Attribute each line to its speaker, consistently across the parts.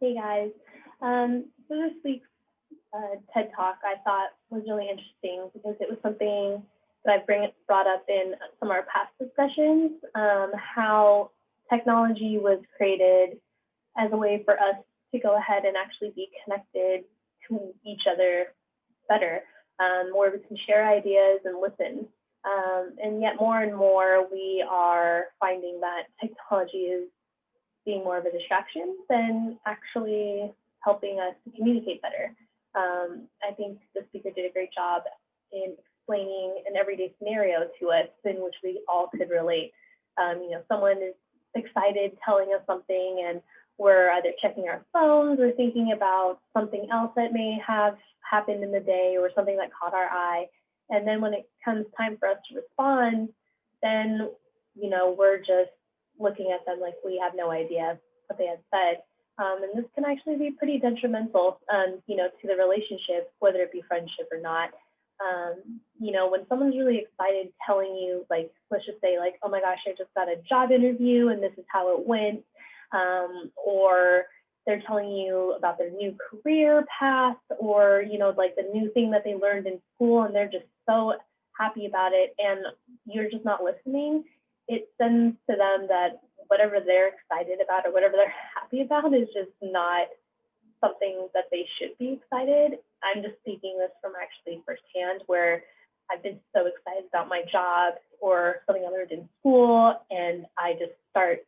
Speaker 1: Hey guys. So this week's TED Talk I thought was really interesting because it was something that brought up in some of our past discussions, how technology was created as a way for us to go ahead and actually be connected to each other better, where we can share ideas and listen. And yet more and more we are finding that technology is being more of a distraction than actually helping us to communicate better. I think the speaker did a great job in explaining an everyday scenario to us in which we all could relate. Someone is excited telling us something and we're either checking our phones or thinking about something else that may have happened in the day or something that caught our eye. And then when it comes time for us to respond, then, we're just looking at them like we have no idea what they had said. And this can actually be pretty detrimental, to the relationship, whether it be friendship or not. When someone's really excited telling you, like, let's just say, like, oh my gosh, I just got a job interview and this is how it went, or they're telling you about their new career path, or, like the new thing that they learned in school, and they're just so happy about it, and you're just not listening. It sends to them that whatever they're excited about or whatever they're happy about is just not something that they should be excited. I'm just speaking this from actually firsthand, where I've been so excited about my job or something I learned in school, and I just start,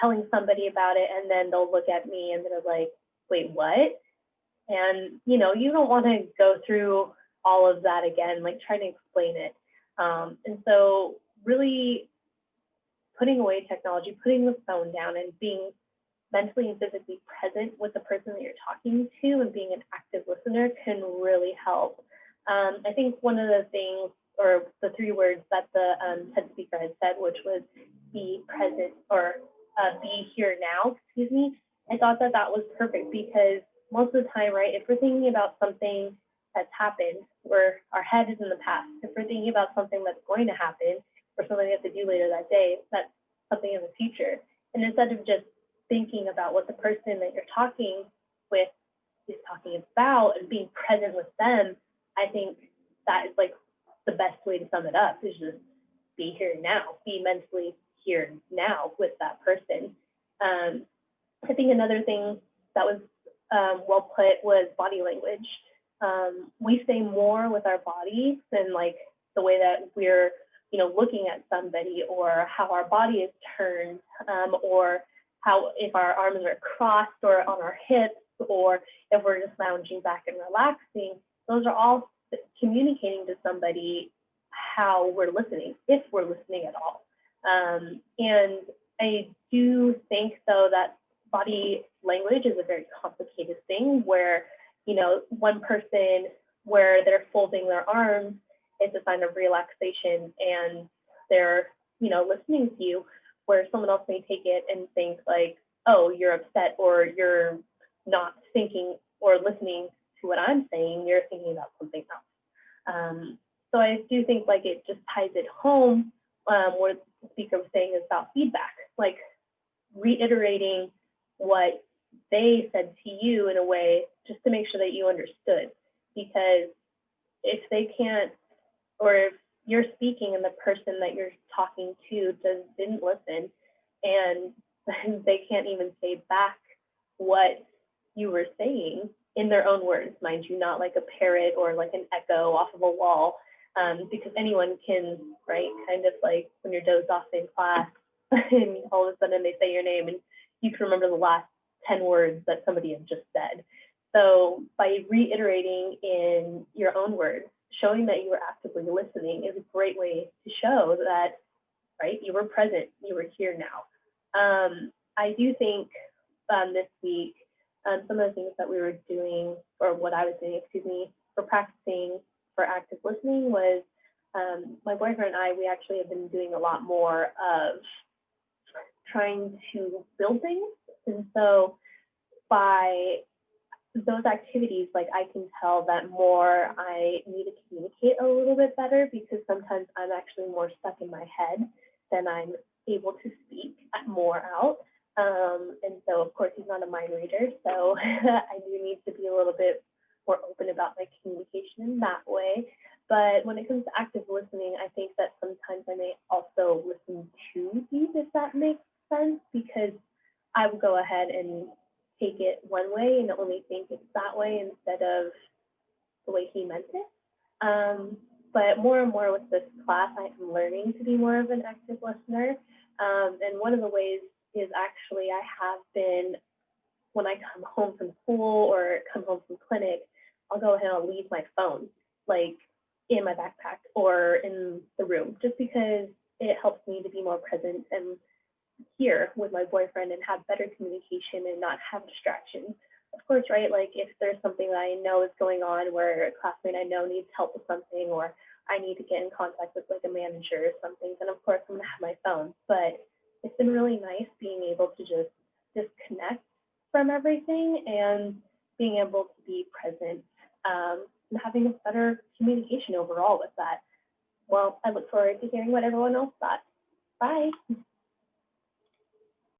Speaker 1: telling somebody about it, and then they'll look at me and they're like, wait, what? And, you don't want to go through all of that again, like trying to explain it. And so really putting away technology, putting the phone down, and being mentally and physically present with the person that you're talking to and being an active listener can really help. I think one of the things, or the three words that the TED speaker had said, which was be present, or be here now, excuse me, I thought that that was perfect, because most of the time, right, if we're thinking about something that's happened, where our head is in the past, if we're thinking about something that's going to happen, or something we have to do later that day, that's something in the future. And instead of just thinking about what the person that you're talking with is talking about and being present with them, I think that is like the best way to sum it up, is just be here now, be mentally here now with that person. I think another thing that was well put was body language. We say more with our body than like the way that we're, looking at somebody, or how our body is turned, or how, if our arms are crossed or on our hips, or if we're just lounging back and relaxing. Those are all communicating to somebody how we're listening, if we're listening at all. And I do think, though, that body language is a very complicated thing, where, one person, where they're folding their arms, it's a sign of relaxation, and they're, listening to you, where someone else may take it and think like, oh, you're upset, or you're not thinking or listening to what I'm saying, you're thinking about something else. So I do think like it just ties it home, what the speaker was saying is about feedback, like reiterating what they said to you in a way just to make sure that you understood. Because if they can't, or if you're speaking and the person that you're talking to didn't listen, and they can't even say back what you were saying in their own words, mind you, not like a parrot or like an echo off of a wall, because anyone can, right, kind of like when you're dozed off in class and all of a sudden they say your name and you can remember the last 10 words that somebody had just said. So by reiterating in your own words, showing that you were actively listening is a great way to show that, right, you were present, you were here now. I do think this week, some of the things that we were doing, or what I was doing, excuse me, for practicing for active listening was, my boyfriend and I, we actually have been doing a lot more of trying to build things. And so by those activities, like I can tell that more I need to communicate a little bit better, because sometimes I'm actually more stuck in my head than I'm able to speak more out. And so, of course, he's not a mind reader, so I do need to be a little bit more open about my communication in that way. But when it comes to active listening, I think that sometimes I may also listen too deep, if that makes sense, because I will go ahead and take it one way and only think it's that way instead of the way he meant it. But more and more with this class, I am learning to be more of an active listener. And one of the ways is actually I have been, when I come home from school or come home from clinic, I'll go ahead and I'll leave my phone like in my backpack or in the room, just because it helps me to be more present and here with my boyfriend and have better communication and not have distractions. Of course, right? Like if there's something that I know is going on where a classmate I know needs help with something, or I need to get in contact with like a manager or something, then of course I'm gonna have my phone. But it's been really nice being able to just disconnect from everything and being able to be present, and having a better communication overall with that. Well, I look forward to hearing what everyone else thought. Bye.